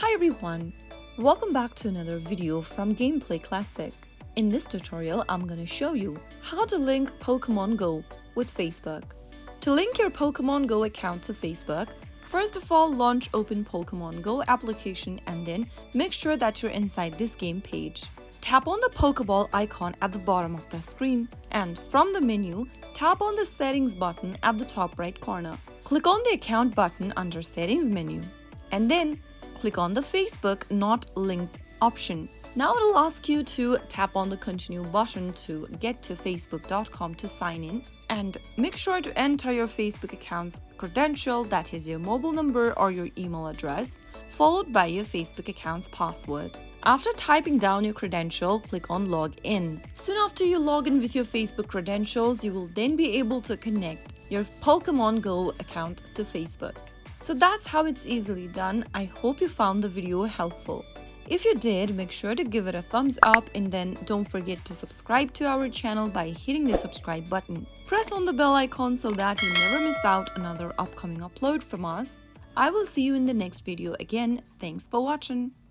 Hi everyone, welcome back to another video from Gameplay Classic. In this tutorial, I'm gonna show you how to link Pokémon Go with Facebook. To link your Pokémon Go account to Facebook, first of all launch Open Pokémon Go application and then make sure that you're inside this game page. Tap on the Pokeball icon at the bottom of the screen and from the menu, tap on the Settings button at the top right corner. Click on the Account button under Settings menu and then click on the Facebook Not Linked option. Now it'll ask you to tap on the Continue button to get to facebook.com to sign in and make sure to enter your Facebook account's credential, that is your mobile number or your email address, followed by your Facebook account's password. After typing down your credential, click on Log In. Soon after you log in with your Facebook credentials, you will then be able to connect your Pokémon Go account to Facebook. So that's how it's easily done. I hope you found the video helpful. If you did, make sure to give it a thumbs up and then don't forget to subscribe to our channel by hitting the subscribe button. Press on the bell icon so that you never miss out another upcoming upload from us. I will see you in the next video again. Thanks for watching.